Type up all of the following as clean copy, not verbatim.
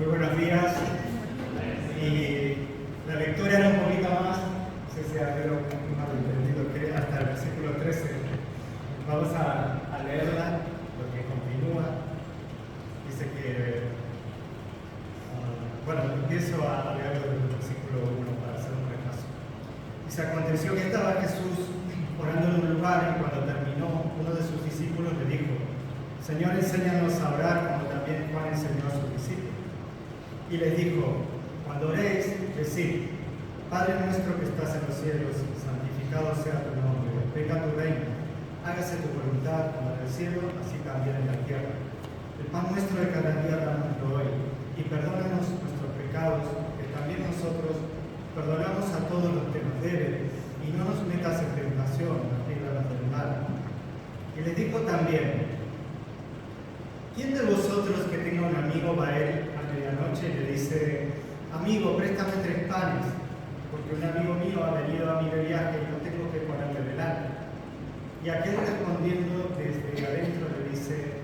Muy buenos días. Y la lectura era un poquito más, no sé si ha habido un malentendido, que hasta el versículo 13. Vamos a leerla porque continúa. Dice que, empiezo a leerlo desde el versículo 1 para hacer un repaso. Dice: aconteció que estaba Jesús orando en un lugar, y cuando terminó, uno de sus discípulos le dijo: Señor, enséñanos a orar como también Juan enseñó a sus discípulos. Y les dijo: cuando oréis, decid: Padre nuestro que estás en los cielos, santificado sea tu nombre, venga tu reino, hágase tu voluntad como en el cielo, así también en la tierra. El pan nuestro de cada día dánoslo hoy, y perdónanos nuestros pecados, que también nosotros perdonamos a todos los que nos deben, y no nos metas en tentación, mas líbranos del mal. Y les dijo también: ¿quién de vosotros que tenga un amigo va a él a medianoche y le dice: amigo, préstame 3 panes, porque un amigo mío ha venido a mí de viaje y no tengo que ponerle delante? Y aquel respondiendo desde adentro le dice: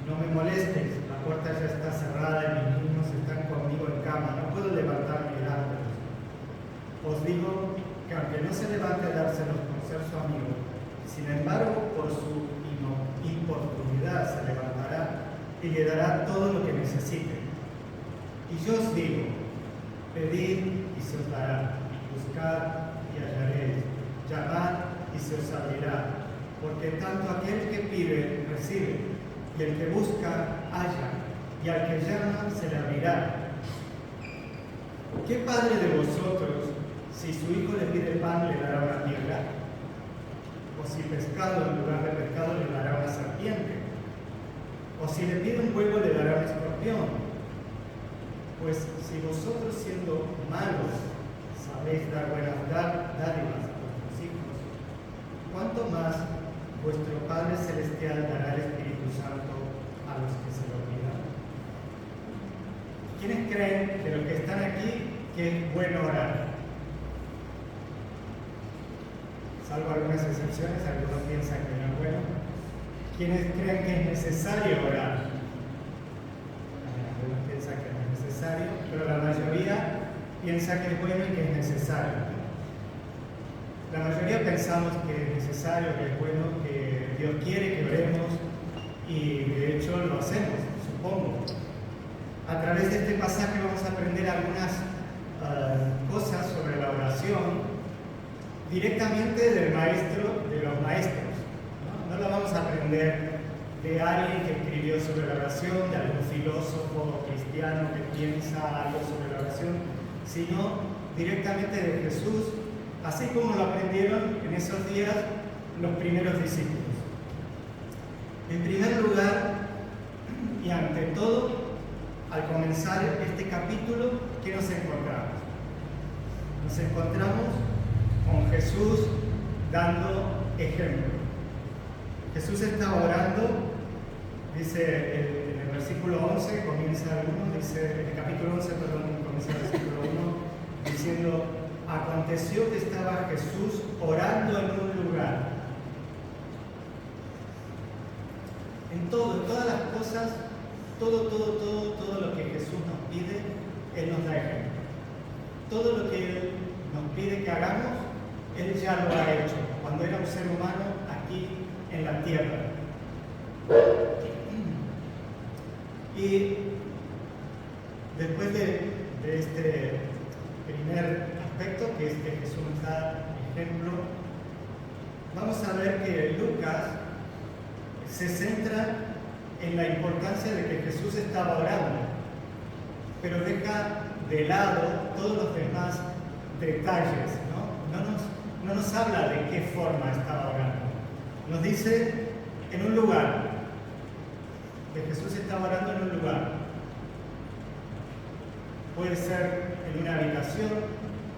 no me molestes, la puerta ya está cerrada y mis niños están conmigo en cama, no puedo levantarme y dárselos. Os digo que aunque no se levante a dárselos por ser su amigo, sin embargo por su importunidad se levantará y le dará todo lo que necesite. Y yo os digo: pedid y se os dará, buscad y hallaréis, llamad y se os abrirá, porque tanto aquel que pide recibe, y el que busca halla, y al que llama se le abrirá. ¿Qué padre de vosotros, si su hijo le pide pan, le dará una piedra? ¿O si pescado en lugar de pescado le dará una serpiente? ¿O si le pide un huevo le dará un escorpión? Pues si vosotros, siendo malos, sabéis dar buenas dádivas a vuestros hijos, ¿cuánto más vuestro Padre Celestial dará el Espíritu Santo a los que se lo pidan? ¿Quiénes creen de los que están aquí que es bueno orar? Salvo algunas excepciones, algunos piensan que no es bueno. ¿Quiénes creen que es necesario orar? Algunos piensan que no es necesario, pero la mayoría piensa que es bueno y que es necesario. La mayoría pensamos que es necesario, que es bueno, que Dios quiere que oremos, y de hecho lo hacemos, supongo. A través de este pasaje vamos a aprender algunas cosas sobre la oración directamente del maestro de los maestros. No la vamos a aprender de alguien que escribió sobre la oración, de algún filósofo cristiano que piensa algo sobre la oración, sino directamente de Jesús, así como lo aprendieron en esos días los primeros discípulos. En primer lugar, y ante todo, al comenzar este capítulo, ¿qué nos encontramos? Nos encontramos con Jesús dando ejemplo. Jesús está orando, dice en el versículo 11, comienza dice, en el capítulo 11, comienza el versículo 1, diciendo: aconteció que estaba Jesús orando en un lugar. En todas las cosas, todo lo que Jesús nos pide, Él nos da ejemplo. Todo lo que Él nos pide que hagamos, Él ya lo ha hecho cuando era un ser humano aquí en la tierra. Y después de este primer aspecto, que es que Jesús nos da ejemplo, vamos a ver que Lucas se centra en la importancia de que Jesús estaba orando, pero deja de lado todos los demás detalles, ¿no? No nos habla de qué forma estaba orando. Nos dice en un lugar, que Jesús estaba orando en un lugar. Puede ser en una habitación,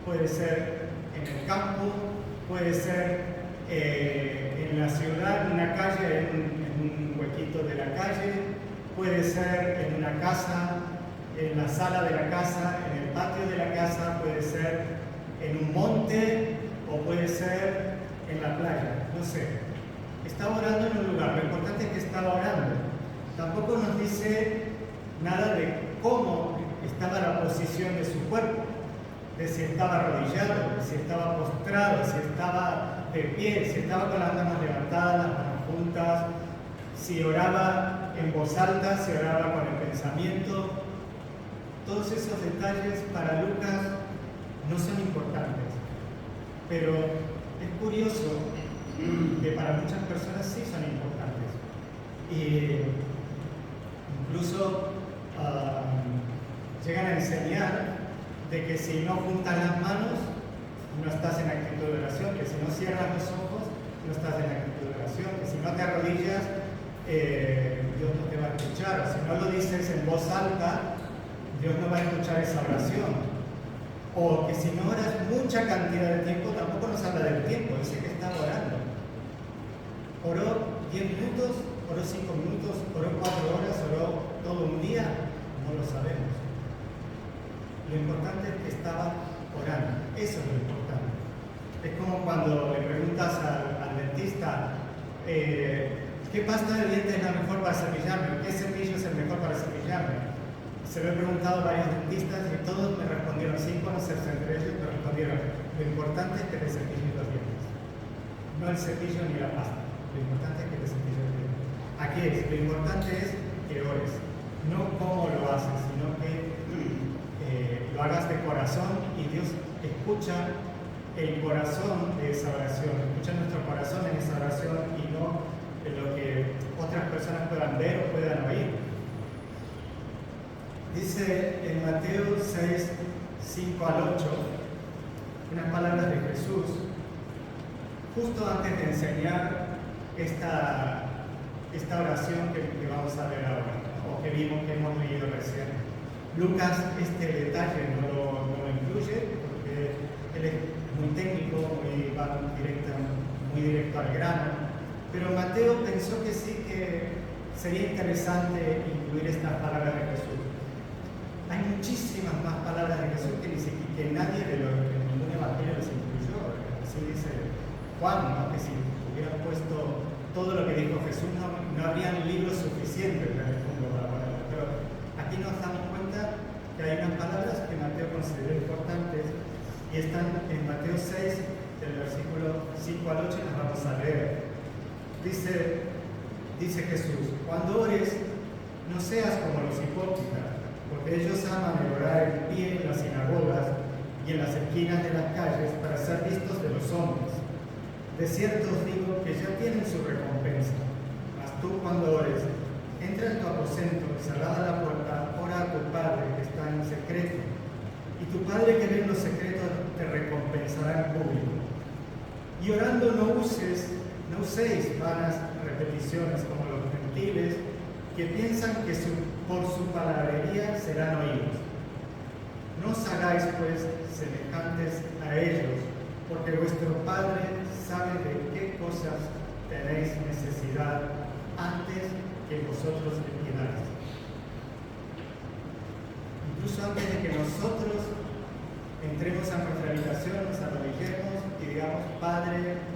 puede ser en el campo, puede ser en la ciudad, en una calle, en un huequito de la calle, puede ser en una casa, en la sala de la casa, en el patio de la casa, puede ser en un monte o puede ser en la playa, no sé. Estaba orando en un lugar, lo importante es que estaba orando. Tampoco nos dice nada de cómo condición de su cuerpo, de si estaba arrodillado, de si estaba postrado, si estaba de pie, si estaba con las manos levantadas, las manos juntas, si oraba en voz alta, si oraba con el pensamiento. Todos esos detalles para Lucas no son importantes, pero es curioso que para muchas personas sí son importantes. Y incluso llegan a enseñar de que si no juntas las manos, no estás en actitud de oración, que si no cierras los ojos, no estás en actitud de oración, que si no te arrodillas, Dios no te va a escuchar, o si no lo dices en voz alta, Dios no va a escuchar esa oración. O que si no oras mucha cantidad de tiempo, tampoco nos habla del tiempo, dice que estaba orando. Oró 10 minutos, oró 5 minutos, oró 4 horas, oró todo un día, no lo sabemos. Lo importante es que estaba orando, eso es lo importante. Es como cuando le preguntas al dentista, ¿qué pasta de dientes es la mejor para cepillarme? ¿Qué cepillo es el mejor para cepillarme? Se lo he preguntado a varios dentistas y todos me respondieron, sin conocerse entre ellos, me respondieron, lo importante es que te cepilles los dientes. No el cepillo ni la pasta, lo importante es que te cepilles los dientes. Aquí es, lo importante es que ores, no cómo lo haces, sino que lo hagas de corazón y Dios escucha el corazón de esa oración, escucha nuestro corazón en esa oración y no en lo que otras personas puedan ver o puedan oír. Dice en Mateo 6, 5 al 8, unas palabras de Jesús, justo antes de enseñar esta oración que vamos a ver ahora, o que hemos leído recién. Lucas este detalle no lo incluye porque él es muy técnico, muy directo al grano, pero Mateo pensó que sí que sería interesante incluir estas palabras de Jesús. Hay muchísimas más palabras de Jesús que nadie de ningún evangelio los incluyó. Así dice Juan, ¿no? Que si hubieran puesto todo lo que dijo Jesús no habrían libros suficientes para el mundo para ponerlo. Pero aquí nos damos cuenta que hay unas palabras que Mateo consideró importantes y están en Mateo 6, del versículo 5 al 8, y las vamos a leer. Dice Jesús, cuando ores, no seas como los hipócritas, porque ellos aman el orar en pie en las sinagogas y en las esquinas de las calles para ser vistos de los hombres. De cierto os digo que ya tienen su recompensa. Mas tú cuando ores, entra en tu aposento y cerrada la puerta, ora a tu Padre que está en secreto. Y tu Padre que ve en los secretos te recompensará en público. Y orando no uséis vanas repeticiones como los gentiles que piensan que por su palabrería serán oídos. No os hagáis pues semejantes a ellos, porque vuestro Padre sabe de qué cosas tenéis necesidad antes que vosotros le pidáis. Incluso antes de que nosotros entremos a nuestra habitación, nos arrodillemos y digamos, Padre,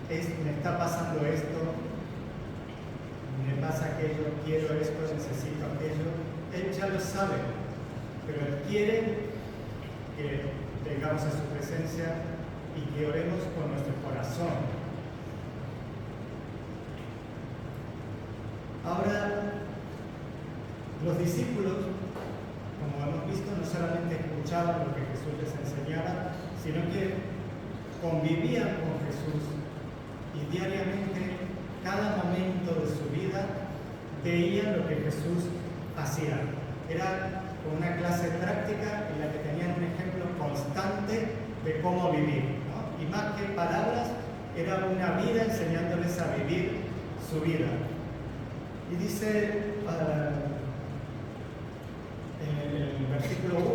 me está pasando esto, me pasa aquello, quiero esto, necesito aquello. Él ya lo sabe, pero Él quiere que vengamos a su presencia y que oremos con nuestro corazón. Ahora, los discípulos, como hemos visto, no solamente escuchaban lo que Jesús les enseñaba, sino que convivían con Jesús y diariamente, cada momento de su vida, veían lo que Jesús hacía. Era como una clase práctica en la que tenían un ejemplo constante de cómo vivir, ¿no? Y más que palabras, era una vida enseñándoles a vivir su vida. Y dice en el versículo 1,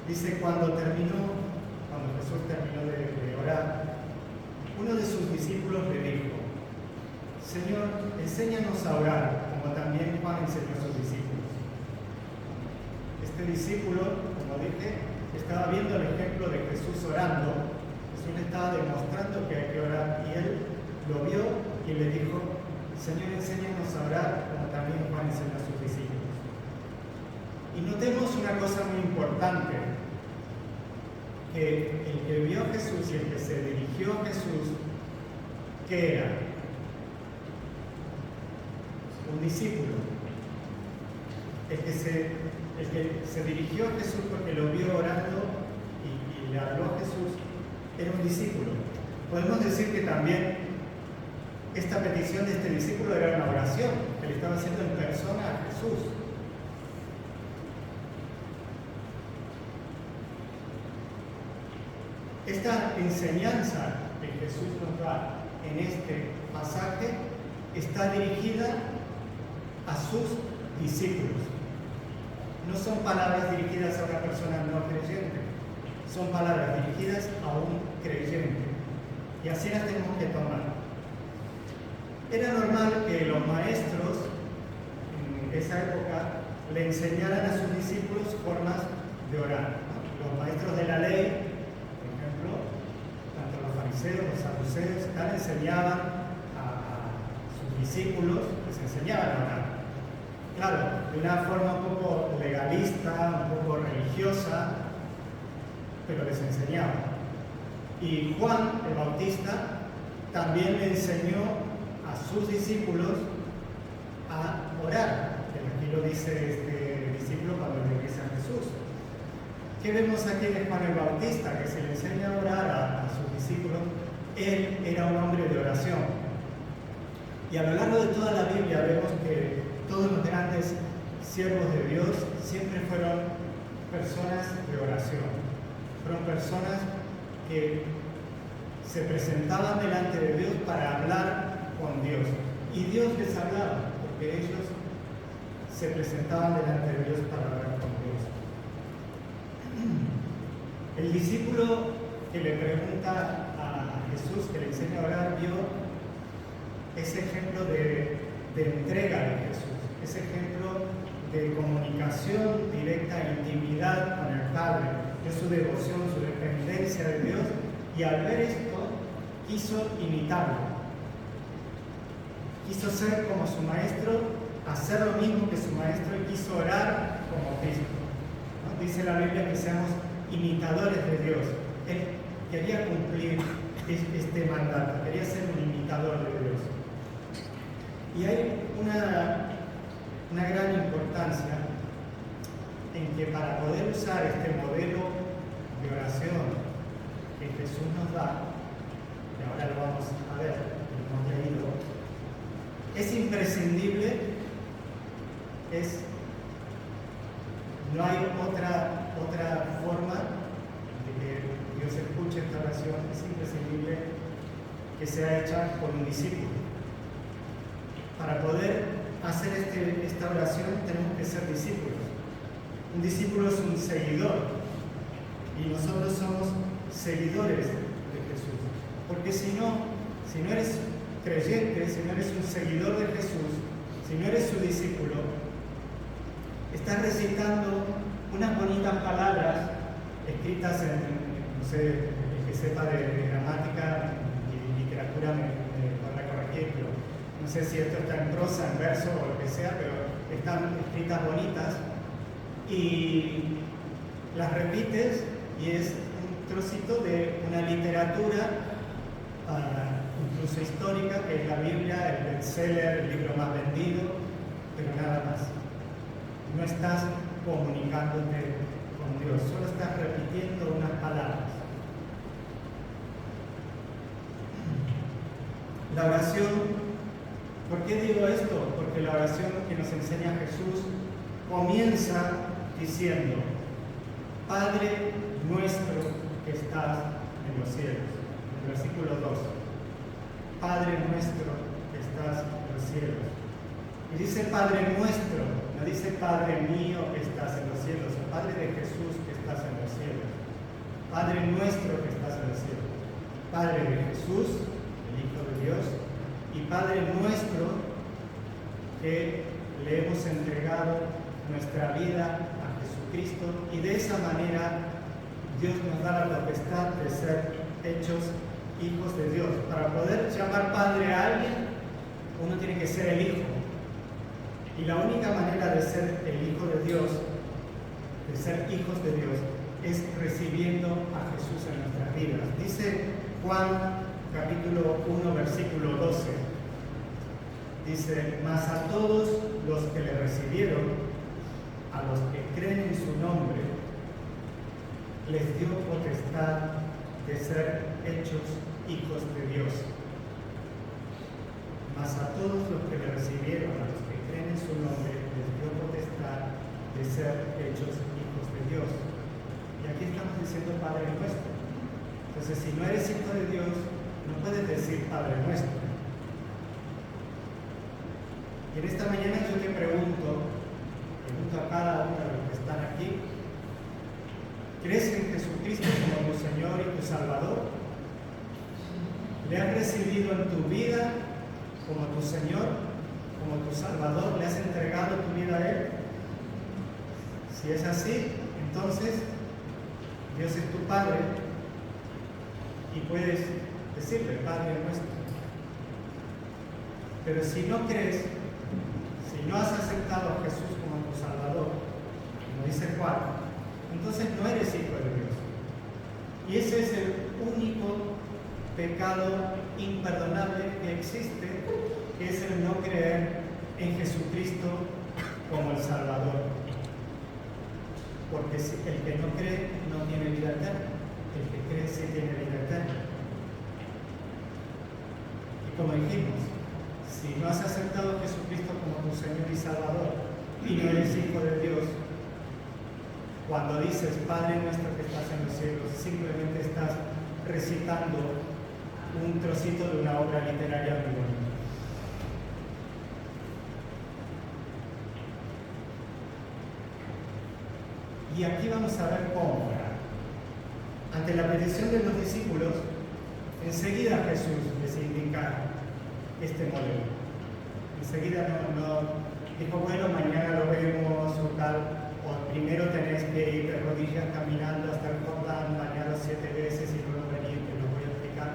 dice cuando Jesús terminó de orar, uno de sus discípulos le dijo, Señor, enséñanos a orar, como también Juan enseñó a sus discípulos. Este discípulo, como dije, estaba viendo el ejemplo de Jesús orando. Jesús le estaba demostrando que hay que orar y él lo vio y le dijo, Señor, enséñanos a orar, como también Juan enseñó a sus discípulos. Y notemos otra cosa muy importante, que el que vio a Jesús y el que se dirigió a Jesús, ¿qué era? Un discípulo. El que se dirigió a Jesús porque lo vio orando y le habló a Jesús, era un discípulo. Podemos decir que también esta petición de este discípulo era una oración que le estaba haciendo en persona a Jesús. Esta enseñanza que Jesús nos da en este pasaje está dirigida a sus discípulos. No son palabras dirigidas a una persona no creyente, son palabras dirigidas a un creyente. Y así las tenemos que tomar. Era normal que los maestros en esa época le enseñaran a sus discípulos formas de orar. Los maestros de la ley, tanto los fariseos, los saduceos, enseñaban a sus discípulos, les enseñaban a orar. Claro, de una forma un poco legalista, un poco religiosa, pero les enseñaban. Y Juan el Bautista también le enseñó a sus discípulos a orar. Aquí lo dice este discípulo cuando regresa a Jesús. ¿Qué vemos aquí de Juan el Bautista? Que se le enseña a orar a sus discípulos. Él era un hombre de oración. Y a lo largo de toda la Biblia vemos que todos los grandes siervos de Dios siempre fueron personas de oración. Fueron personas que se presentaban delante de Dios para hablar con Dios. Y Dios les hablaba, porque ellos se presentaban delante de Dios para hablar con Dios. El discípulo que le pregunta a Jesús, que le enseña a orar, vio ese ejemplo de entrega de Jesús, ese ejemplo de comunicación directa, intimidad con el Padre, de su devoción, su dependencia de Dios, y al ver esto quiso imitarlo. Quiso ser como su maestro, hacer lo mismo que su maestro, y quiso orar como Cristo. ¿No? Dice la Biblia que seamos imitadores de Dios. Él quería cumplir este mandato, quería ser un imitador de Dios. Y hay una gran importancia en que para poder usar este modelo de oración que Jesús nos da, y ahora lo vamos a ver, lo hemos leído, es imprescindible, no hay otra forma de que Dios escuche esta oración, es imprescindible que sea hecha por un discípulo. Para poder hacer esta oración tenemos que ser discípulos. Un discípulo es un seguidor y nosotros somos seguidores de Jesús. Porque si no eres creyente, si no eres un seguidor de Jesús, si no eres su discípulo, estás recitando unas bonitas palabras escritas en, no sé, el que sepa de gramática y literatura me podrá corregir, pero no sé si esto está en prosa, en verso o lo que sea, pero están escritas bonitas y las repites y es un trocito de una literatura incluso histórica, que es la Biblia, el bestseller, el libro más vendido, pero nada más. No estás comunicándote con Dios, solo estás repitiendo unas palabras. La oración, ¿por qué digo esto? Porque la oración que nos enseña Jesús comienza diciendo: Padre nuestro que estás en los cielos. En el versículo 2. Padre nuestro que estás en los cielos. Y dice Padre nuestro, no dice Padre mío que estás en los cielos, o Padre de Jesús que estás en los cielos. Padre nuestro que estás en los cielos. Padre de Jesús, el Hijo de Dios, y Padre nuestro que le hemos entregado nuestra vida a Jesucristo, y de esa manera Dios nos da la potestad de ser hechos hijos de Dios. Para poder llamar Padre a alguien, uno tiene que ser el Hijo. Y la única manera de ser el Hijo de Dios, de ser hijos de Dios es recibiendo a Jesús en nuestras vidas. Dice Juan capítulo 1 versículo 12. Dice: mas a todos los que le recibieron, a los que creen en su nombre, les dio potestad de ser hechos hijos de Dios. Mas a todos los que le recibieron, a los que creen en su nombre, les dio potestad de ser hechos hijos de Dios. Y aquí estamos diciendo Padre nuestro. Entonces, si no eres hijo de Dios, no puedes decir Padre nuestro. Y en esta mañana yo te pregunto a cada uno de los que están aquí: ¿crees en Jesucristo como tu Señor y tu Salvador? ¿Le has recibido en tu vida como tu Señor, como tu Salvador? ¿Le has entregado tu vida a Él? Si es así, entonces Dios es tu Padre y puedes decirle Padre nuestro. Pero si no crees, si no has aceptado a Jesús como tu Salvador, como dice Juan, entonces no eres hijo de Dios. Y ese es el único pecado imperdonable que existe, que es el no creer en Jesucristo como el Salvador. Porque el que no cree no tiene vida eterna, el que cree sí tiene vida eterna. Y como dijimos, si no has aceptado a Jesucristo como tu Señor y Salvador y no eres hijo de Dios, cuando dices Padre nuestro que estás en los cielos, simplemente estás recitando un trocito de una obra literaria muy bonita. Y aquí vamos a ver cómo orar. Ante la petición de los discípulos, enseguida Jesús les indica este modelo. Enseguida no dijo, bueno, mañana lo vemos o tal, o primero tenés que ir de rodillas caminando hasta el Jordán, bañados 7 veces y luego venir, que lo voy a explicar.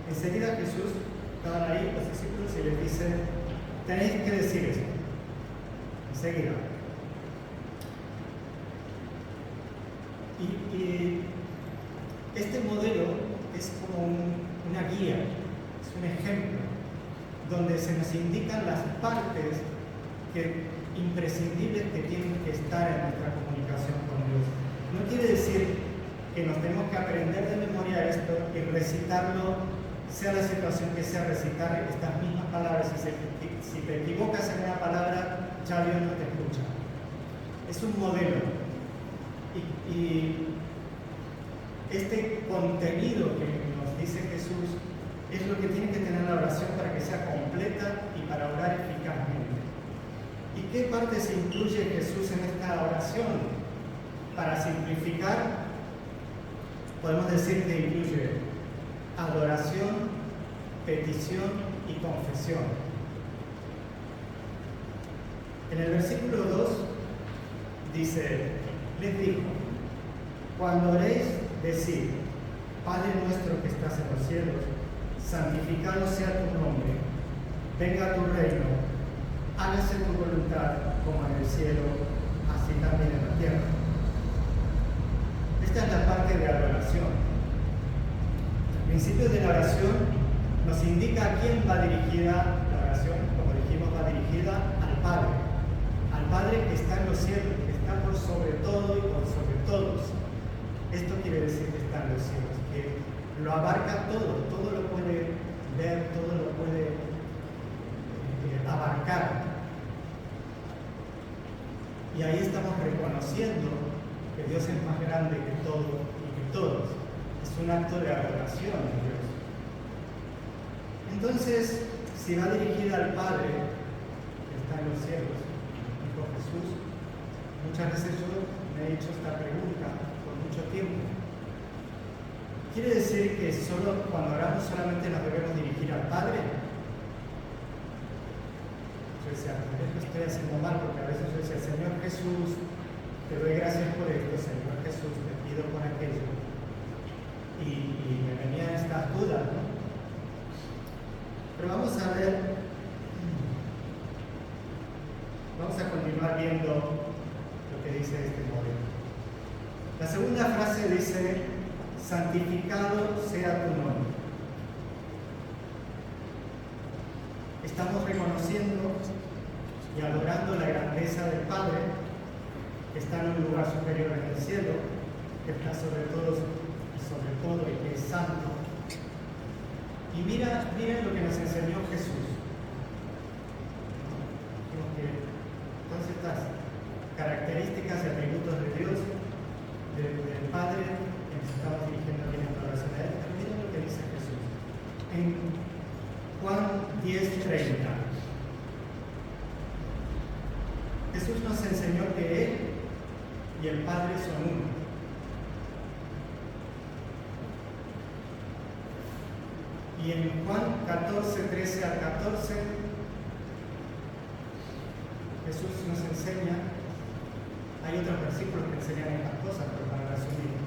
Enseguida Jesús, estaban ahí los discípulos y les dice, tenéis que decir esto. Enseguida. Y este modelo es como una guía, es un ejemplo, donde se nos indican las partes imprescindibles que tienen que estar en nuestra comunicación con Dios. No quiere decir que nos tenemos que aprender de memoria esto y recitarlo, sea la situación que sea, recitar estas mismas palabras. Si te equivocas en una palabra, ya Dios no te escucha. Es un modelo. Y este contenido que nos dice Jesús es lo que tiene que tener la oración para que sea completa y para orar eficazmente. ¿Y qué partes incluye Jesús en esta oración? Para simplificar, podemos decir que incluye adoración, petición y confesión. En el versículo 2 dice, les dijo, cuando oréis, decid, Padre nuestro que estás en los cielos, santificado sea tu nombre, venga tu reino, hágase tu voluntad como en el cielo, así también en la tierra. Esta es la parte de adoración. El principio de la oración nos indica a quién va dirigida la oración. Como dijimos, va dirigida al Padre que está en los cielos, que está por sobre todo y por sobre todos. Esto quiere decir que está en los cielos, que lo abarca todo lo puede ver, todo lo puede abarcar. Y ahí estamos reconociendo que Dios es más grande que todo y que todos. Es un acto de adoración a Dios. Entonces, si va dirigida al Padre que está en los cielos, dijo Jesús, muchas veces yo me he hecho esta pregunta por mucho tiempo. ¿Quiere decir que solo cuando oramos solamente nos debemos dirigir al Padre? Yo decía, a veces lo estoy haciendo mal, porque a veces yo decía, Señor Jesús, te doy gracias por esto, Señor Jesús, te pido por aquello. Y me venían estas dudas, ¿no? Pero vamos a ver, vamos a continuar viendo lo que dice este modelo. La segunda frase dice, santificado sea tu nombre. Estamos reconociendo y adorando la grandeza del Padre, que está en un lugar superior en el cielo, que está sobre todo y que es santo. Y mira lo que nos enseñó Jesús. Todas estas características y atributos de Dios, del Padre, que nos estamos dirigiendo aquí en esta oración a Él. Pero miren lo que dice Jesús. En Juan 10:30. Jesús nos enseñó que Él y el Padre son uno. Y en Juan 14:13 al 14, Jesús nos enseña, hay otros versículos que enseñan estas cosas, pero para resumir,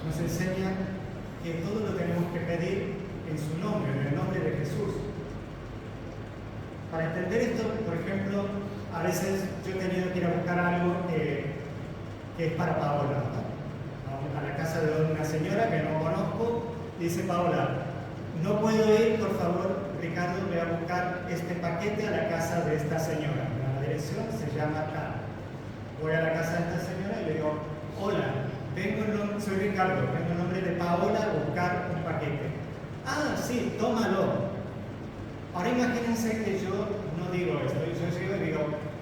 nos enseña que todo lo tenemos que pedir en su nombre, en el nombre de Jesús. Para entender esto, por ejemplo, a veces yo he tenido que ir a buscar algo que es para Paola, ¿no? A la casa de una señora que no conozco, dice Paola, no puedo ir, por favor, Ricardo, voy a buscar este paquete a la casa de esta señora. La dirección se llama acá. Voy a la casa de esta señora y le digo, hola, soy Ricardo, vengo en nombre de Paola a buscar un paquete. Ah, sí, tómalo. Ahora imagínense que yo no digo esto, yo llego y digo,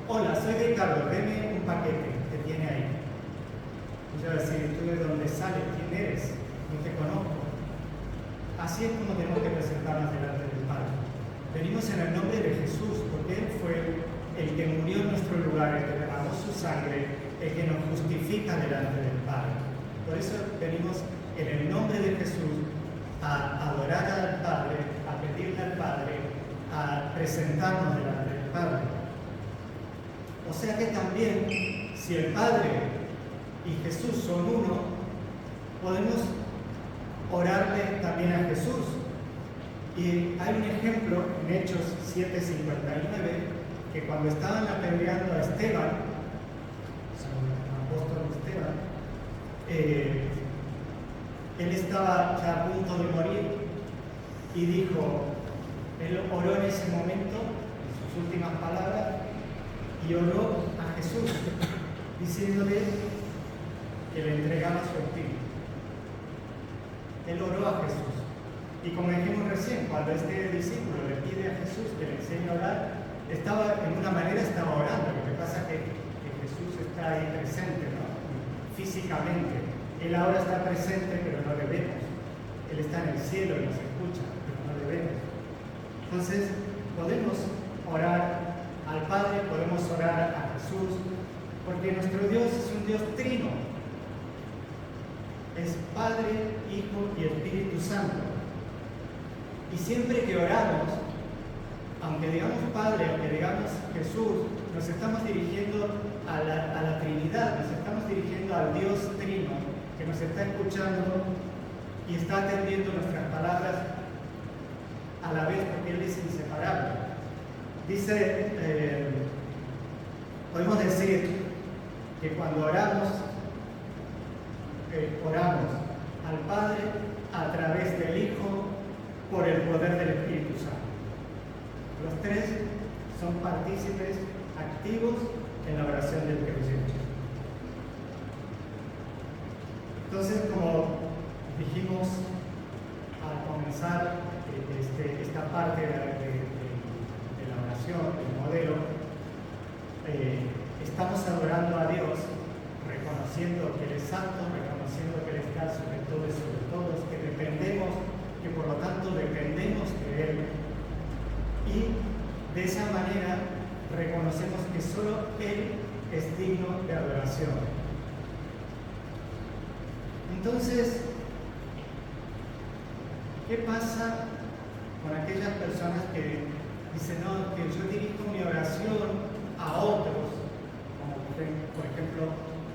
hola, soy Ricardo, deme un paquete que tiene ahí. Y yo voy a decir, ¿tú de dónde sales? ¿Quién eres? No te conozco. Así es como tenemos que presentarnos delante del Padre. Venimos en el nombre de Jesús, porque Él fue el que murió en nuestro lugar, el que derramó su sangre, el que nos justifica delante del Padre. Por eso venimos en el nombre de Jesús a adorar al Padre, a pedirle al Padre, a presentarnos delante del Padre. O sea que también, si el Padre y Jesús son uno, podemos orarle también a Jesús. Y hay un ejemplo en Hechos 7:59, que cuando estaban apedreando a Esteban, el apóstol Esteban, él estaba ya a punto de morir y dijo, él oró en ese momento, en sus últimas palabras, y oró a Jesús, diciéndole que le entregaba su espíritu. Él oró a Jesús. Y como dijimos recién, cuando este discípulo le pide a Jesús que le enseñe a orar, en una manera estaba orando. Lo que pasa es que Jesús está ahí presente, ¿no? Físicamente. Él ahora está presente, pero no le vemos. Él está en el cielo y nos escucha, pero no le vemos. Entonces, podemos orar al Padre, podemos orar a Jesús, porque nuestro Dios es un Dios trino. Es Padre, Hijo y Espíritu Santo. Y siempre que oramos, aunque digamos Padre, aunque digamos Jesús, nos estamos dirigiendo a la Trinidad, nos estamos dirigiendo al Dios Trino, que nos está escuchando y está atendiendo nuestras palabras a la vez, porque Él es inseparable. Dice, podemos decir que cuando oramos al Padre a través del Hijo por el poder del Espíritu Santo. Los tres son partícipes activos en la oración del creyente. Entonces, como dijimos al comenzar esta parte de la oración, del modelo, estamos adorando a Dios, reconociendo que Él es santo, reconociendo que Él está sobre todo y sobre todos, que por lo tanto dependemos de Él. Y de esa manera reconocemos que solo Él es digno de adoración. Entonces, ¿qué pasa con aquellas personas que dicen, no, que yo dirijo mi oración a otros, como por ejemplo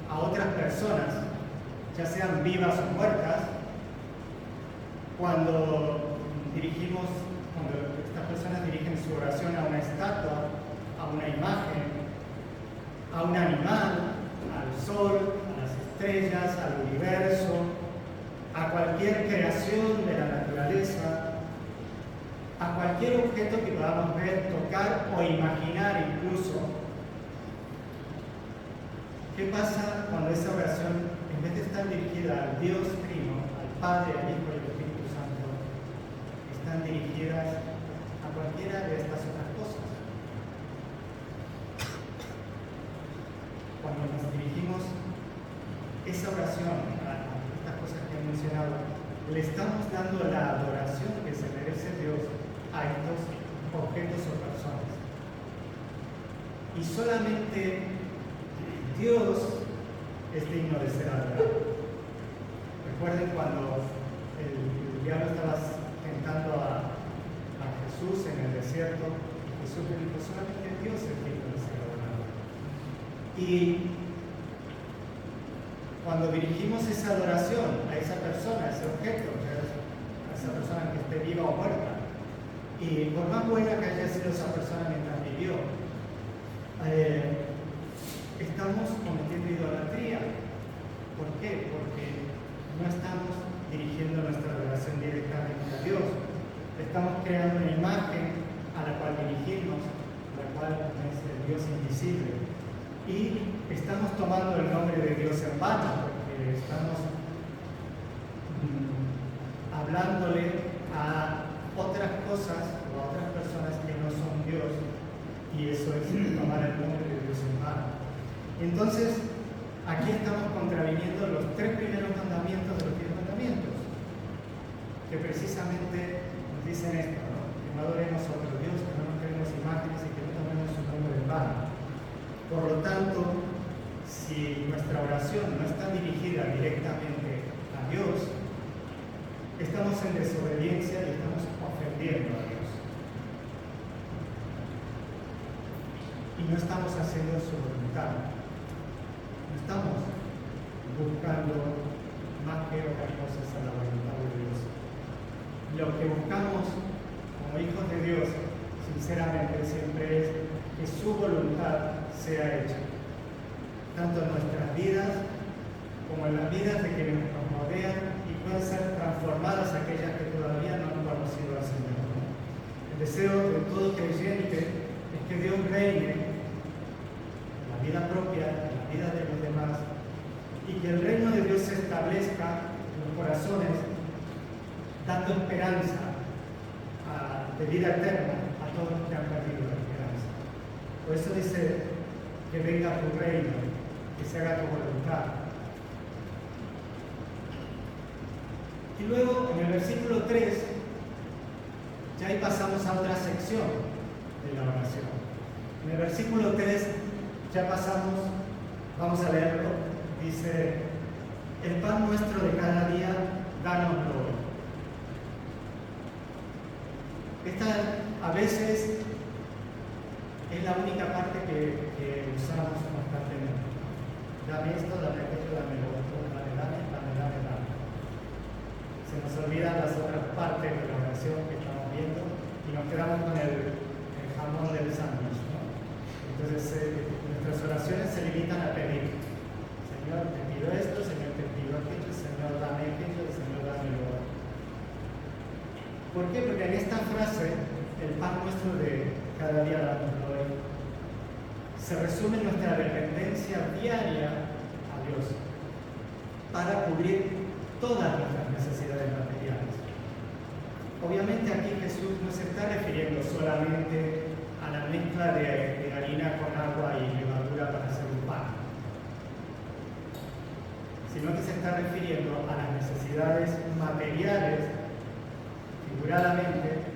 a otras personas, ya sean vivas o muertas, cuando estas personas dirigen su oración a una estatua, a una imagen, a un animal, al sol, a las estrellas, al universo, a cualquier creación de la naturaleza, a cualquier objeto que podamos ver, tocar o imaginar incluso. ¿Qué pasa cuando esa oración, en vez de estar dirigida al Dios Trino, al Padre, al Hijo y al Espíritu Santo, están dirigidas a cualquiera de estas otras cosas? Cuando nos dirigimos esa oración a estas cosas que he mencionado, le estamos dando la adoración que se merece Dios a estos objetos o personas. Y solamente Dios es digno de ser adorado. Recuerden cuando el diablo estaba tentando a Jesús en el desierto, Jesús le dijo: solamente Dios es digno de ser adorado. Y cuando dirigimos esa adoración a esa persona, a ese objeto, a esa persona que esté viva o muerta, y por más buena que haya sido esa persona mientras vivió, estamos cometiendo idolatría. ¿Por qué? Porque no estamos dirigiendo nuestra adoración directamente a Dios. Estamos creando una imagen a la cual dirigirnos, la cual es el Dios invisible. Y estamos tomando el nombre de Dios en vano, porque estamos hablándole a otras cosas o a otras personas que no son Dios, y eso es tomar el nombre de Dios en vano. Entonces, aquí estamos contraviniendo los 3 primeros mandamientos de los 10 mandamientos, que precisamente nos dicen esto, ¿no? Que no adoremos a otro Dios, que no nos creemos imágenes y que no tomemos su nombre en vano. Por lo tanto, si nuestra oración no está dirigida directamente a Dios, estamos en desobediencia y estamos ofendiendo a Dios. Y no estamos haciendo su voluntad. No estamos buscando más que otras cosas a la voluntad de Dios. Lo que buscamos como hijos de Dios, sinceramente, siempre es que su voluntad sea hecha, tanto en nuestras vidas como en las vidas de quienes nos rodean, y pueden ser transformadas aquellas que todavía no han conocido al Señor, ¿no? El deseo de todo creyente es que Dios reine en la vida propia, en la vida de los demás, y que el reino de Dios se establezca en los corazones, dando esperanza de vida eterna a todos los que han perdido la esperanza. Por eso dice: que venga tu reino, que se haga tu voluntad. Y luego, en el versículo 3, ya ahí pasamos a otra sección de la oración. En el versículo 3 ya pasamos, vamos a leerlo, dice: el pan nuestro de cada día, dánoslo hoy. Esta a veces es la única parte que usamos constantemente. Dame esto, dame aquello, dame lo otro, dame. Se nos olvidan las otras partes de la oración que estamos viendo y nos quedamos con el jamón del sándwich, ¿no? Entonces, nuestras oraciones se limitan a pedir: Señor, te pido esto, Señor, te pido aquello, Señor, dame aquello, Señor, dame lo otro. ¿Por qué? Porque en esta frase, el pan nuestro de cada día dánoslo hoy, se resume nuestra dependencia diaria a Dios para cubrir todas nuestras necesidades materiales. Obviamente aquí Jesús no se está refiriendo solamente a la mezcla de harina con agua y levadura para hacer un pan, sino que se está refiriendo a las necesidades materiales, figuradamente,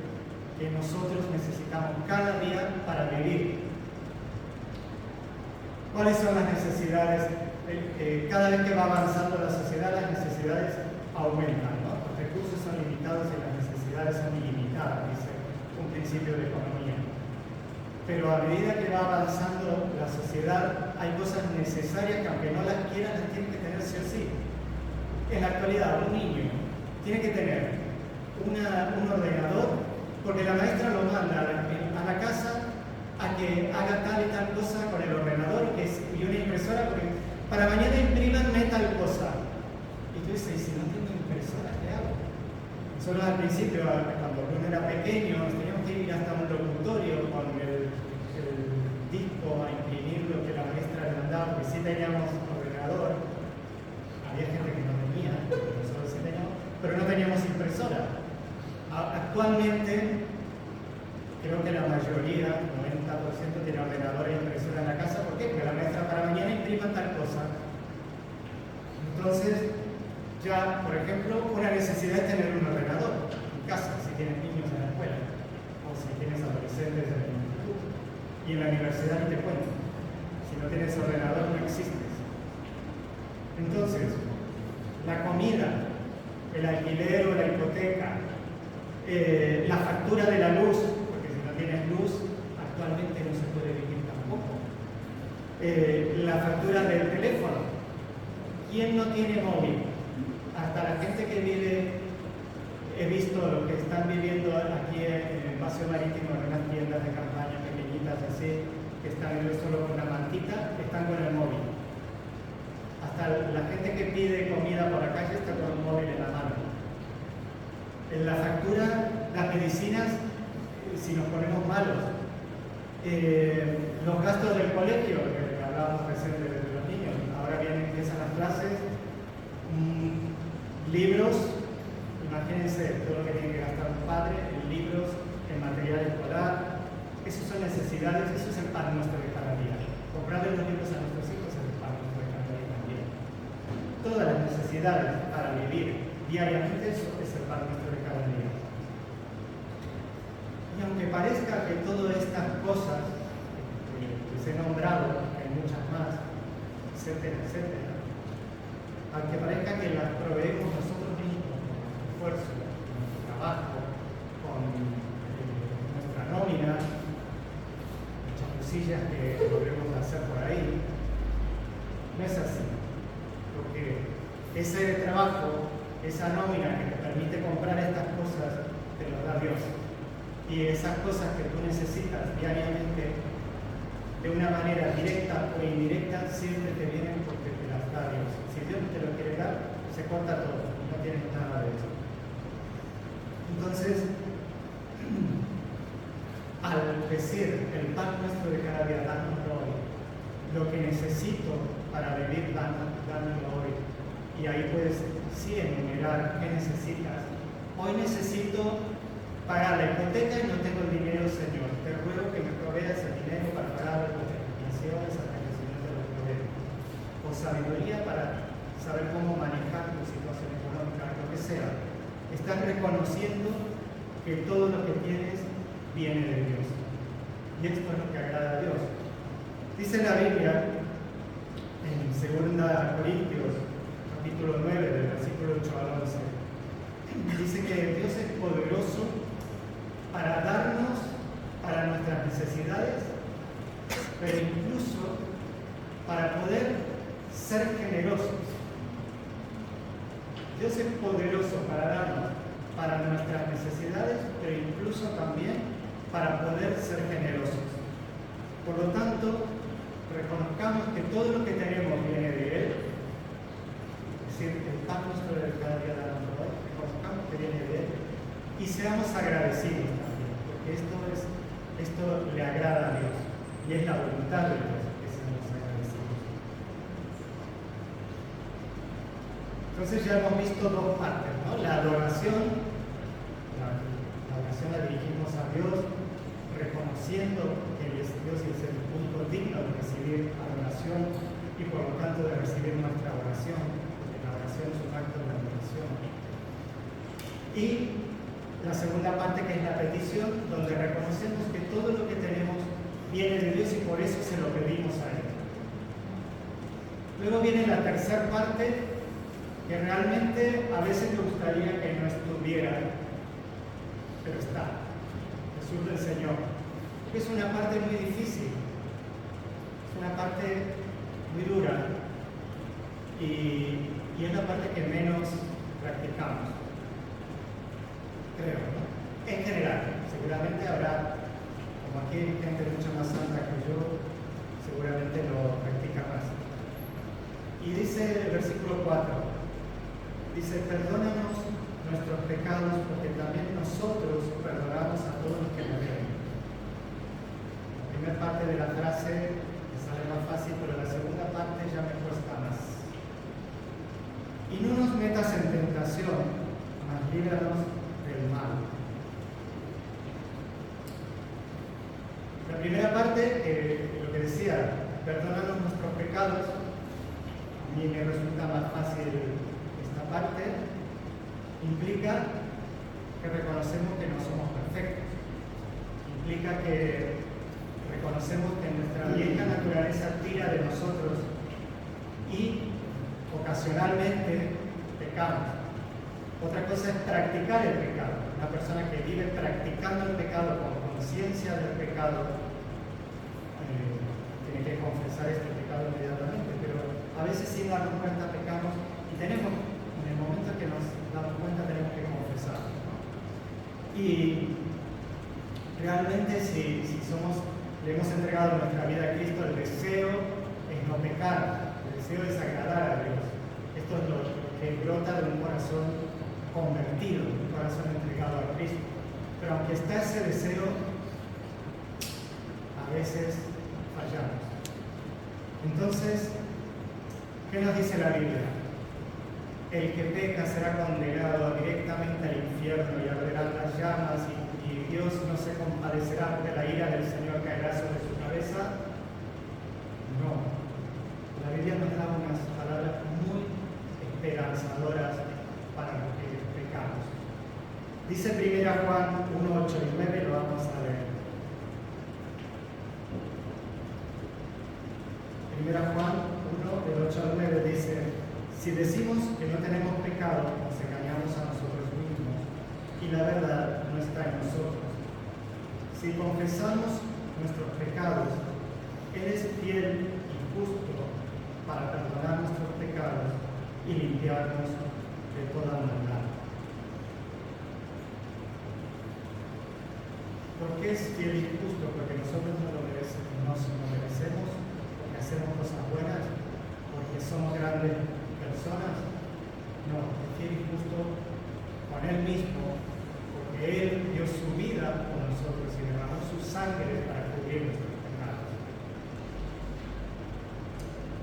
que nosotros necesitamos cada día para vivir. ¿Cuáles son las necesidades? Cada vez que va avanzando la sociedad, las necesidades aumentan, ¿no? Los recursos son limitados y las necesidades son ilimitadas, dice un principio de economía. Pero a medida que va avanzando la sociedad, hay cosas necesarias que, aunque no las quieran, las tienen que tener sí o sí. En la actualidad, un niño tiene que tener un ordenador, porque la maestra lo manda a la casa a que haga tal y tal cosa con el ordenador y una impresora, porque para mañana imprimanme tal cosa. tú dices, ¿y si no tengo impresora, qué hago? Nosotros al principio, cuando uno era pequeño, teníamos que ir hasta un locutorio con el disco a imprimir lo que la maestra le mandaba, porque sí teníamos ordenador, había gente que no tenía, nosotros sí teníamos, pero no teníamos impresora. Actualmente, creo que la mayoría, 90%, tiene ordenador e impresora en la casa. ¿Por qué? Porque la maestra para mañana imprima tal cosa. Entonces, ya, por ejemplo, una necesidad es tener un ordenador en casa, si tienes niños en la escuela, o si tienes adolescentes en el instituto. Y en la universidad ni te cuento. Si no tienes ordenador, no existes. Entonces, la comida, el alquiler o la hipoteca, la factura de la luz, porque si no tienes luz, actualmente no se puede vivir tampoco. La factura del teléfono. ¿Quién no tiene móvil? Hasta la gente que vive, he visto lo que están viviendo aquí en el paseo marítimo, en unas tiendas de campaña pequeñitas así, que están solo con una mantita, están con el móvil. Hasta la gente que pide comida por la calle está con el móvil en la mano. En la factura, las medicinas, si nos ponemos malos, los gastos del colegio, que hablábamos recién de los niños, ahora empiezan las clases, libros, imagínense todo lo que tiene que gastar un padre en libros, en material escolar, esas son necesidades, eso es el pan nuestro de cada día. Comprarle los libros a nuestros hijos es el pan nuestro de cada día también. Todas las necesidades para vivir diariamente, eso es el pan nuestro de cada día. Y aunque parezca que todas estas cosas que les he nombrado, hay muchas más, etcétera, etcétera, aunque parezca que las proveemos nosotros mismos con nuestro esfuerzo, con nuestro trabajo, con nuestra nómina, muchas cosillas que podemos hacer por ahí, no es así, porque ese trabajo, esa nómina que te permite comprar estas cosas, te lo da Dios. Y esas cosas que tú necesitas diariamente, de una manera directa o indirecta, siempre te vienen porque te las da Dios. Si Dios no te lo quiere dar, se corta todo, no tienes nada de eso. Entonces, al decir el pan nuestro de cada día, dánoslo hoy, lo que necesito para vivir, dánoslo hoy. Y ahí puedes sí enumerar qué necesitas. Hoy necesito pagar la hipoteca y no tengo el dinero, Señor. Te ruego que me proveas el dinero para pagar las justificaciones hasta que el Señor te lo provee. O sabiduría para saber cómo manejar tu situación económica, lo que sea. Estás reconociendo que todo lo que tienes viene de Dios. Y esto es lo que agrada a Dios. Dice la Biblia en 2 Corintios, capítulo 9, del versículo 8 al 11. Dice que Dios es poderoso para darnos para nuestras necesidades, pero incluso para poder ser generosos. Dios es poderoso para darnos para nuestras necesidades, pero incluso también para poder ser generosos. Por lo tanto, reconozcamos que todo lo que tenemos viene de Él, es decir, el pan nuestro de cada día de hoy, reconozcamos que viene de Él, y seamos agradecidos también, porque esto le agrada a Dios, y es la voluntad de Dios que seamos agradecidos. Entonces ya hemos visto dos partes, ¿no? La adoración, la oración la dirigimos a Dios, reconociendo que Él es Dios y es el único digno de recibir adoración y por lo tanto de recibir nuestra oración, porque la oración es un acto de adoración. Y la segunda parte, que es la petición, donde reconocemos que todo lo que tenemos viene de Dios y por eso se lo pedimos a Él. Luego viene la tercera parte, que realmente a veces me gustaría que no estuviera, pero está. Jesús del Señor. Es una parte muy difícil, es una parte muy dura y es la parte que menos practicamos, creo, ¿no? En general, seguramente habrá, como aquí hay gente mucho más santa que yo, seguramente lo practica más. Y dice el versículo 4, Dice, perdónanos nuestros pecados porque también nosotros perdonamos a todos los que nos deben. La primera parte de la frase me sale más fácil, pero la segunda parte ya me cuesta más. Y no nos metas en tentación, mas líbranos del mal. La primera parte, lo que decía, perdónanos nuestros pecados, a mí me resulta más fácil esta parte, implica que reconocemos que no somos perfectos, implica que reconocemos que nuestra vieja naturaleza tira de nosotros y ocasionalmente pecamos. Otra cosa es practicar el pecado. Una persona que vive practicando el pecado con conciencia del pecado tiene que confesar este pecado inmediatamente, pero a veces sin darnos cuenta pecamos y tenemos, en el momento que nos damos cuenta, tenemos que confesar, ¿no? Y realmente si le hemos entregado nuestra vida a Cristo, el deseo es no pecar, el deseo es agradar a Dios. Esto es lo que brota de un corazón convertido, un corazón entregado a Cristo. Pero aunque está ese deseo, a veces fallamos. Entonces, ¿qué nos dice la Biblia? El que peca será condenado directamente al infierno y arderán las llamas y Dios no se compadecerá porque la ira del Señor caerá sobre su cabeza. No. La Biblia nos da unas palabras muy esperanzadoras para los que pecamos. Dice 1 Juan 1, 8 y 9, lo vamos a leer. 1 Juan 1, del 8 al 9 dice: si decimos que no tenemos pecado, nos engañamos a nosotros mismos y la verdad no está en nosotros. Si confesamos nuestros pecados, Él es fiel y justo para perdonar nuestros pecados y limpiarnos de toda maldad. ¿Por qué es fiel y justo? Porque nosotros no lo merecemos, porque hacemos cosas buenas, porque somos grandes personas. No, es fiel y justo con Él mismo, porque Él dio su vida por nosotros y derramó su sangre para cubrir nuestros pecados.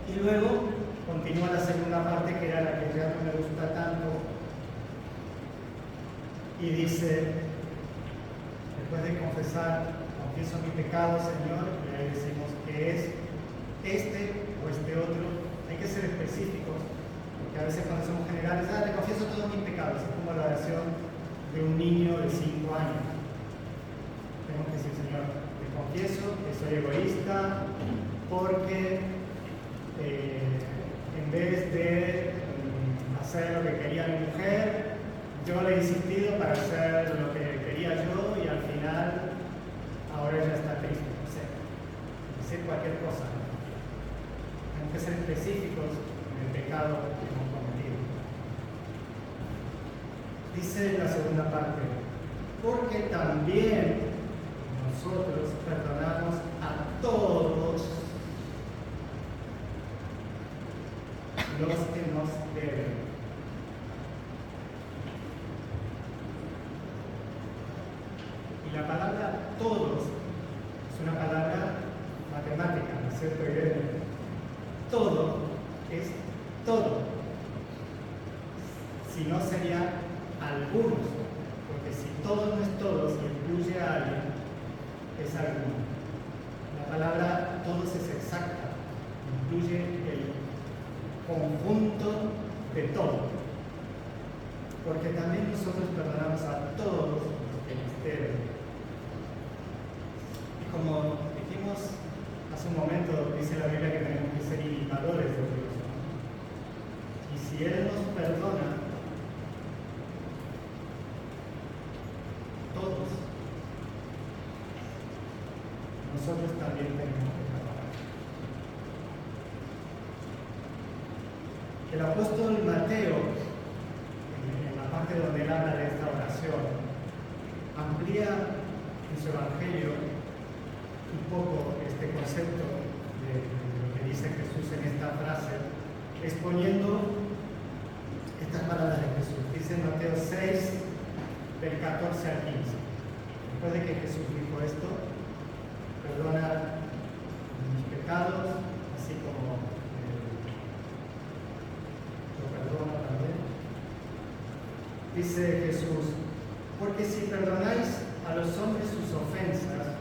Y luego continúa la segunda parte, que era la que ya no me gusta tanto, y dice, después de confesar, confieso mi pecado, Señor, y ahí decimos que es este o este otro. Hay que ser específicos, porque a veces cuando somos generales, te confieso todos mis pecados, es como la oración de un niño de 5 años. Tenemos que decir, Señor, te confieso que soy egoísta, porque en vez de hacer lo que quería mi mujer, yo le he insistido para hacer lo que quería yo y al final ahora ella está triste. No sé, decir cualquier cosa. Tenemos que ser específicos en el pecado que hemos cometido. Dice la segunda parte, porque también nosotros perdonamos a todos los que nos deben. Y la palabra todos es una palabra matemática, ¿no es cierto, Irene? Todo es todo. Si no sería algunos, porque si todo no es todo, si incluye a alguien, es alguno. La palabra todos es exacta, incluye el conjunto de todo, porque también nosotros perdonamos a todos los que nos deben. Y como dijimos hace un momento, dice la Biblia que tenemos que ser imitadores de Dios, ¿no? Y si Él nos perdona, todos, nosotros también tenemos que perdonar. El apóstol Mateo, en la parte donde él habla de esta oración, amplía en su evangelio un poco este concepto de lo que dice Jesús en esta frase, exponiendo estas palabras de 14 al 15. Después de que Jesús dijo esto, perdona mis pecados, así como lo perdona también. Dice Jesús, porque si perdonáis a los hombres sus ofensas,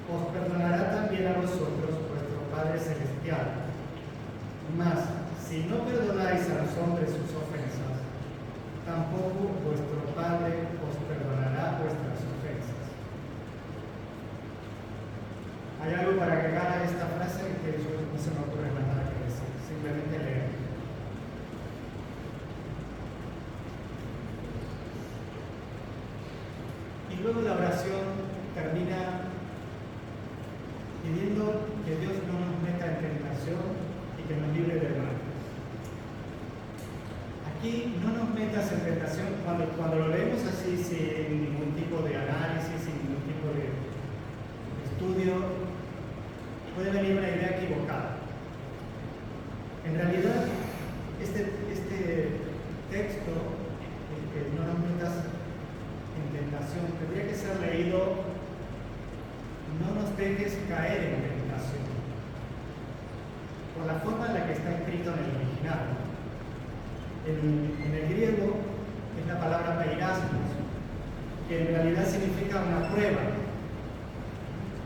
os perdonará también a vosotros vuestro Padre Celestial. Mas, si no perdonáis a los hombres sus ofensas, tampoco vuestro Padre os perdonará vuestras ofensas. Hay algo para agregar a esta frase que yo no se me ocurre más nada que decir, simplemente leer. Y luego la oración termina pidiendo que Dios no nos meta en tentación y que nos libre del mal. Aquí no nos metas en tentación, cuando lo leemos así sin ningún tipo de análisis, sin ningún tipo de estudio, puede venir una idea equivocada. En realidad, este texto, que no nos metas en tentación, tendría que ser leído, no nos dejes caer en tentación, por la forma en la que está escrito en el original. En el griego es la palabra peirasmos, que en realidad significa una prueba,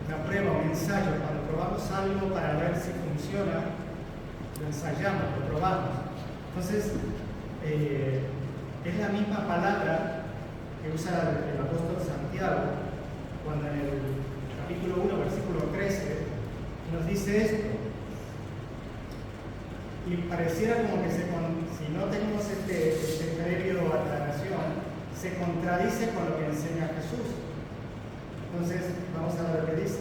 un ensayo. Cuando probamos algo para ver si funciona, lo ensayamos, lo probamos. Entonces, es la misma palabra que usa el apóstol Santiago cuando en el capítulo 1, versículo 13, nos dice esto. Y pareciera como que si no tenemos este previo aclaración, se contradice con lo que enseña Jesús. Entonces, vamos a ver lo que dice.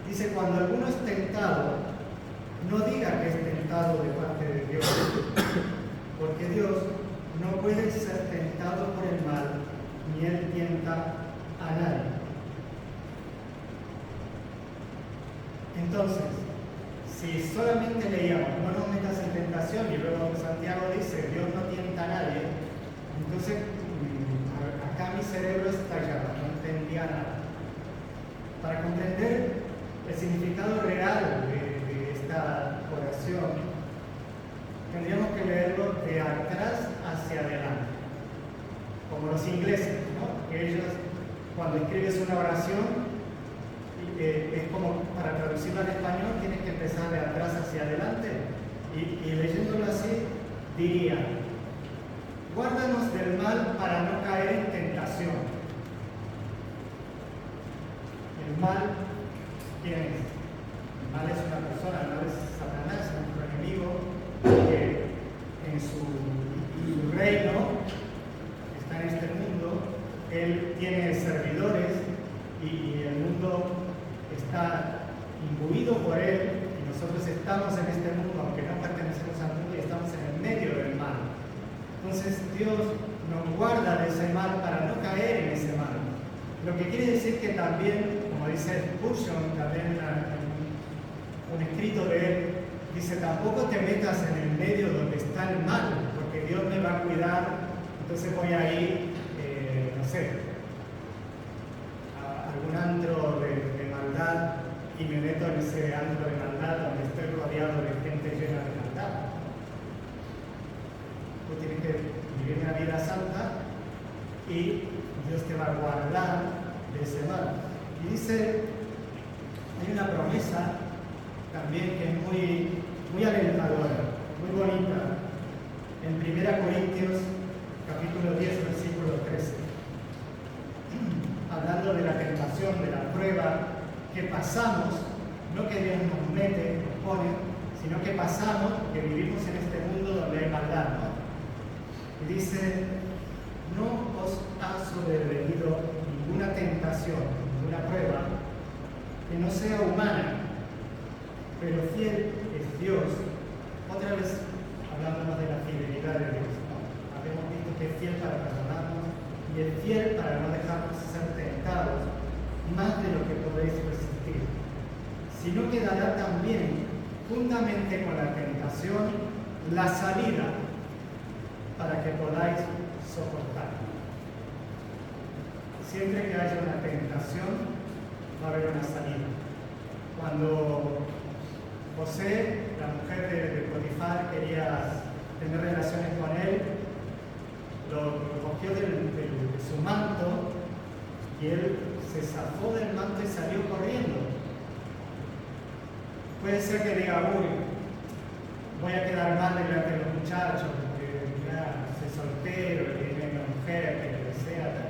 Dice, cuando alguno es tentado, no diga que es tentado de parte de Dios, porque Dios no puede ser tentado por el mal, ni Él tienta a nadie. Entonces, si solamente leíamos, no nos metas en tentación, y luego Santiago dice, Dios no tienta a nadie, entonces acá mi cerebro estallaba, no entendía nada. Para comprender el significado real de esta oración, tendríamos que leerlo de atrás hacia adelante, como los ingleses, ¿no? Que ellos, cuando escribes una oración, es como para traducirlo al español, tienes que empezar de atrás hacia adelante. Y leyéndolo así, diría: guárdanos del mal para no caer en tentación. El mal, ¿quién es? El mal es una persona, el mal es Satanás, nuestro enemigo, que en su reino está en este mundo. Él tiene servidores y el mundo está imbuido por él, y nosotros estamos en este mundo, aunque no pertenecemos al mundo, y estamos en el medio del mal. Entonces Dios nos guarda de ese mal para no caer en ese mal. Lo que quiere decir que también, como dice Spurgeon, también un escrito de él, dice, tampoco te metas en el medio donde está el mal, porque Dios me va a cuidar, entonces voy a ir, no sé, a algún antro de maldad y me meto en ese antro de maldad donde estoy rodeado de gente llena de maldad. Tú tienes que vivir una vida santa y Dios te va a guardar de ese mal. Y dice, hay una promesa también que es muy alentadora, muy bonita, en 1 Corintios capítulo 10, versículo 13. Hablando de la tentación, de la prueba que pasamos, no que Dios nos mete, nos pone, sino que pasamos, que vivimos en este mundo donde hay maldad, ¿no? Y dice, no os ha sobrevenido ninguna tentación, ninguna prueba, que no sea humana, pero fiel es Dios. Otra vez hablándonos de la fidelidad de Dios, ¿no? Habíamos visto que es fiel para perdonarnos y es fiel para no dejarnos ser tentados más de lo que podéis resistir, sino que dará también, juntamente con la tentación, la salida para que podáis soportar. siempre que haya una tentación, va a haber una salida. Cuando José, la mujer de Potifar, quería tener relaciones con él, lo cogió de su manto y él se zafó del manto y salió corriendo. Puede ser que diga, uy, voy a quedar mal delante de los muchachos porque ya soy soltero, que tiene una mujer, que lo desea.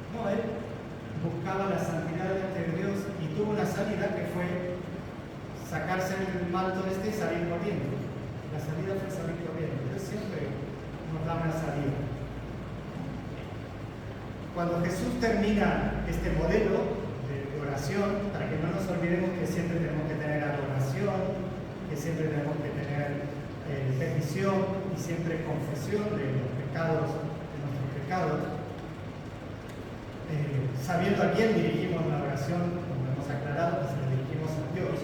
No, él buscaba la santidad delante de Dios y tuvo una salida que fue sacarse el manto y salir corriendo. La salida fue salir corriendo. Dios siempre nos da una salida. Cuando Jesús termina este modelo de oración, para que no nos olvidemos que siempre tenemos que tener adoración, que siempre tenemos que tener petición y siempre confesión de los pecados, de nuestros pecados, sabiendo a quién dirigimos la oración, como hemos aclarado, que se la dirigimos a Dios,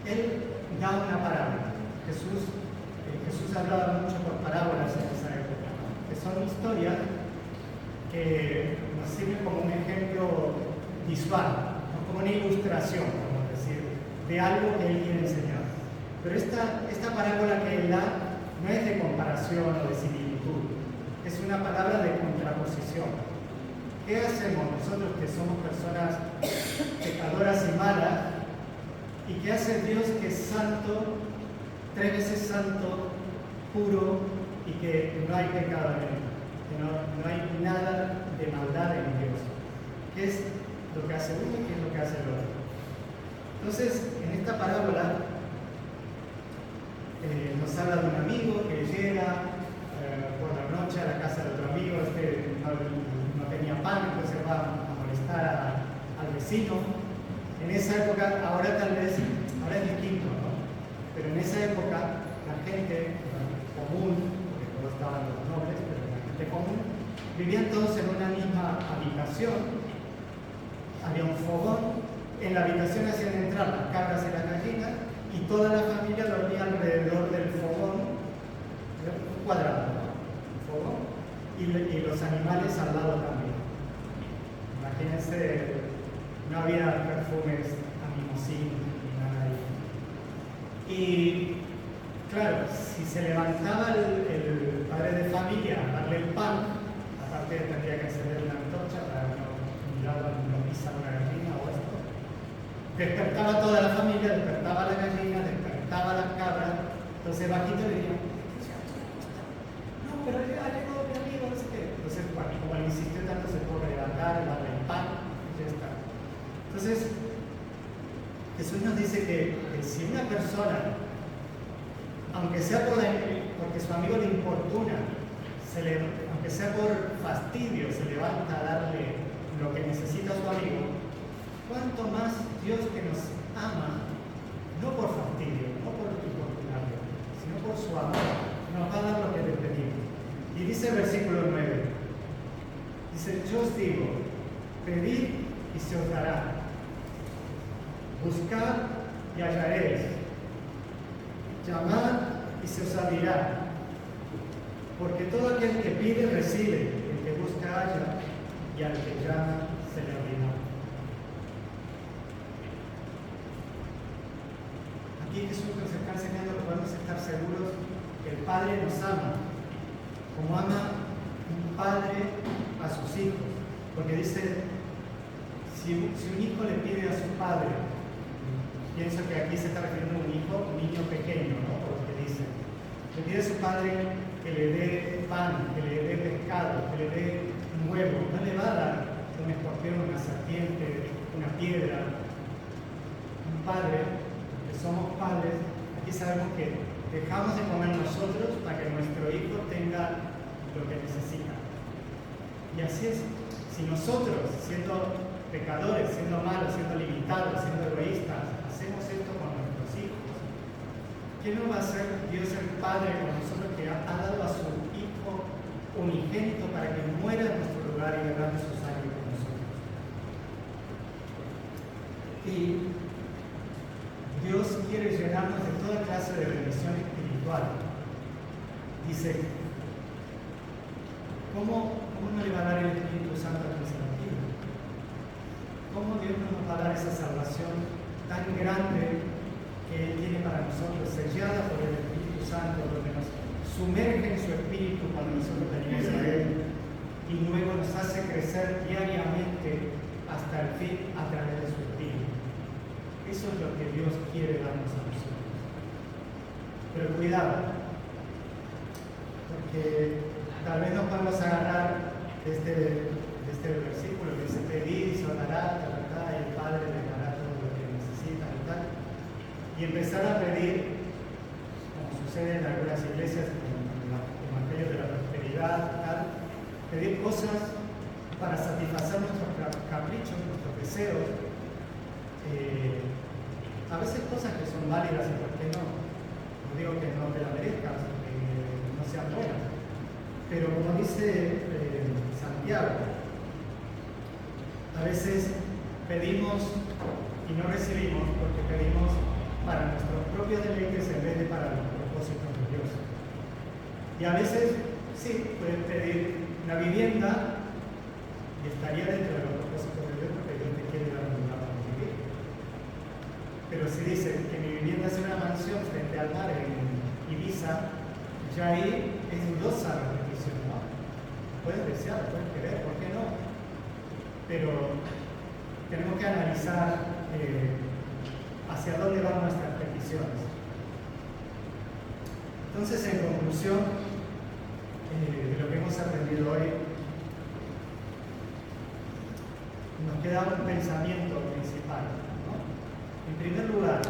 Él da una parábola. Jesús hablaba mucho por parábolas en esa época, que son historias que nos sirven como un ejemplo visual, ¿no? Como una ilustración, vamos a decir, de algo que Él quiere enseñar. Pero esta parábola que Él da no es de comparación o de similitud, es una palabra de contraposición. ¿Qué hacemos nosotros que somos personas pecadoras y malas? ¿Y qué hace Dios que es santo, 3 veces santo, puro y que no hay pecado en Él? Que no hay nada de maldad en Dios. ¿Qué es lo que hace uno y qué es lo que hace el otro? Entonces, en esta parábola nos habla de un amigo que llega por la noche a la casa de otro amigo, no tenía pan, entonces va a molestar al vecino. En esa época, ahora es distinto, ¿no? Pero en esa época la gente común, porque todos estaban los nobles, pero la gente común, vivían todos en una misma habitación. Había un fogón, en la habitación hacían entrar las cabras y las gallinas y toda la familia dormía alrededor del fogón, un cuadrado, ¿no? Un fogón, y los animales al lado también. Imagínense, no había perfumes amimosín ni nada ahí. Y claro, si se levantaba el padre de familia a darle el pan, aparte tendría que encender una antorcha para no pisar una gallina o esto, despertaba toda la familia, despertaba la gallina, despertaba las cabras. Entonces bajito le diría, no, pero ya llegó mi amigo, no sé qué. Entonces, bueno, como le insistió tanto, se puede levantar, darle el pan y ya está. Entonces, Jesús nos dice que si una persona, aunque sea porque su amigo le importuna, aunque sea por fastidio, se levanta a darle lo que necesita su amigo, cuánto más Dios, que nos ama, no por fastidio, no por importunarlo, sino por su amor, nos va a dar lo que le pedimos. Y dice el versículo 9, dice, yo os digo, pedid y se os dará, buscad y hallaréis, llamad y se os abrirá, porque todo aquel que pide recibe, el que busca halla, y al que llama se le abrirá. Aquí Jesús nos está enseñando que podemos estar seguros que el Padre nos ama, como ama un padre a sus hijos, porque dice, si un hijo le pide a su padre, pienso que aquí se está refiriendo a un niño pequeño, ¿no? Por lo que dice, le pide a su padre que le dé pan, que le dé pescado, que le dé un huevo, no le va a dar un escorpión, una serpiente, una piedra. Un padre, que somos padres, aquí sabemos que dejamos de comer nosotros para que nuestro hijo tenga lo que necesita. Y así es, si nosotros, siendo pecadores, siendo malos, siendo limitados, siendo egoístas, hacemos esto con nuestros hijos, ¿qué no va a hacer Dios el Padre con nosotros, que ha dado a su Hijo unigénito para que muera en nuestro lugar y derrame su sangre por nosotros? Y Dios quiere llenarnos de toda clase de bendición espiritual. Dice, ¿cómo no le va a dar el Espíritu Santo a quien se lo pide? ¿Cómo Dios no nos va a dar esa salvación tan grande que Él tiene para nosotros, sellada por el Espíritu Santo, donde nos sumerge en su Espíritu cuando nosotros venimos a Él y luego nos hace crecer diariamente hasta el fin a través de su Espíritu? Eso es lo que Dios quiere darnos a nosotros. Pero cuidado, porque tal vez nos podemos agarrar de este versículo que dice: pedid y se os dará, y el Padre les dará todo lo que necesitan y tal, y empezar a pedir, como sucede en algunas iglesias, como en el Evangelio de la Prosperidad y tal, pedir cosas para satisfacer nuestros caprichos, nuestros deseos, a veces cosas que son válidas y por qué no. No digo que no te la merezcas, que no sean buenas, pero como dice Santiago, a veces pedimos y no recibimos porque pedimos para nuestros propios deleites en vez de para los propósitos de Dios. Y a veces sí, pueden pedir una vivienda y estaría dentro de los propósitos de Dios porque Dios te quiere dar un lugar para vivir. Pero si dice que mi vivienda es una mansión frente al mar en Ibiza, ya ahí es dudosa la petición, ¿no? Puedes desear, puedes querer, ¿por qué no? Pero tenemos que analizar hacia dónde van nuestras peticiones. Entonces, en conclusión de lo que hemos aprendido hoy, nos queda un pensamiento principal, ¿no? En primer lugar,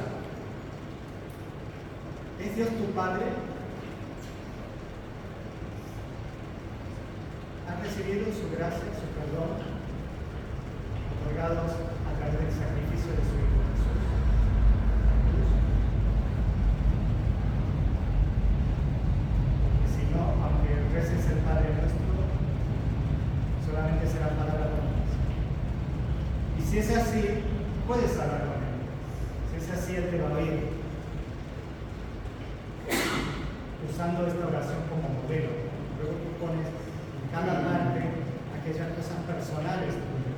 ¿es Dios tu Padre? ¿Has recibido su gracia, su perdón, otorgados a través del sacrificio de su Hijo Jesús? Porque si no, aunque reces el Padre nuestro, solamente será palabra promesa. Y si es así, puedes hablar con Él. Si es así, Él te va a oír. Usando esta oración como modelo. Luego tú pones en cada parte aquellas cosas personales tuyas.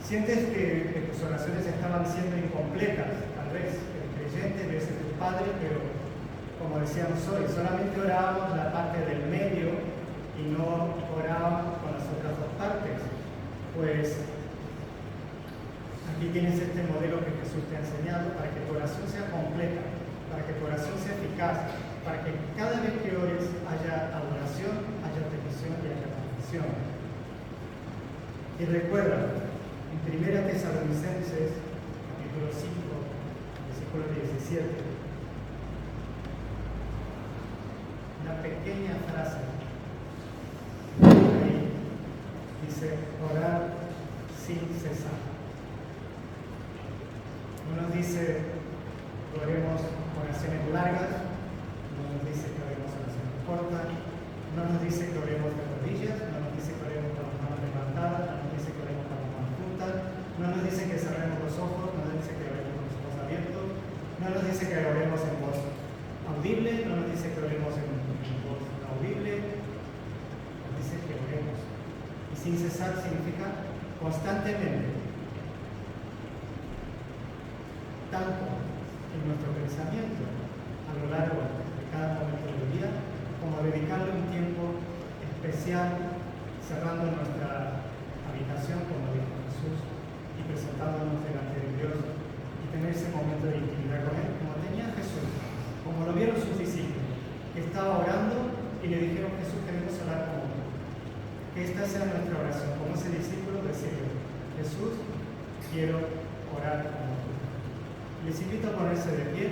Sientes que tus oraciones estaban siendo incompletas, tal vez el creyente debe ser tu Padre, pero como decíamos hoy, solamente orábamos la parte del medio y no orábamos con las otras dos partes. Pues aquí tienes este modelo que Jesús te ha enseñado para que tu oración sea completa, para que tu oración sea eficaz, para que cada vez que ores haya adoración, haya petición y haya confesión. Y recuerda, en 1 Tesalonicenses, capítulo 5, versículo 17, una pequeña frase, ahí dice: orar sin cesar. No nos dice que oremos oraciones largas, no nos dice que oremos oraciones cortas, no nos dice que oremos de rodillas, no nos dice que oremos con las manos levantadas, no nos dice que oremos con las manos juntas, no nos dice que cerremos los ojos, no nos dice que oremos con los ojos abiertos, no nos dice que oremos en voz audible, no nos dice que oremos en voz no audible, nos dice que oremos. Y sin cesar significa constantemente, tanto en nuestro pensamiento a lo largo de cada momento del día, como dedicarle un tiempo especial cerrando nuestra habitación, como dijo Jesús, y presentándonos delante de Dios y tener ese momento de intimidad con Él, como tenía Jesús, como lo vieron sus discípulos, que estaba orando y le dijeron: Jesús, queremos orar como tú. Que esta sea nuestra oración, como ese discípulo decirle: Jesús, quiero orar como tú. Les invito a ponerse de pie.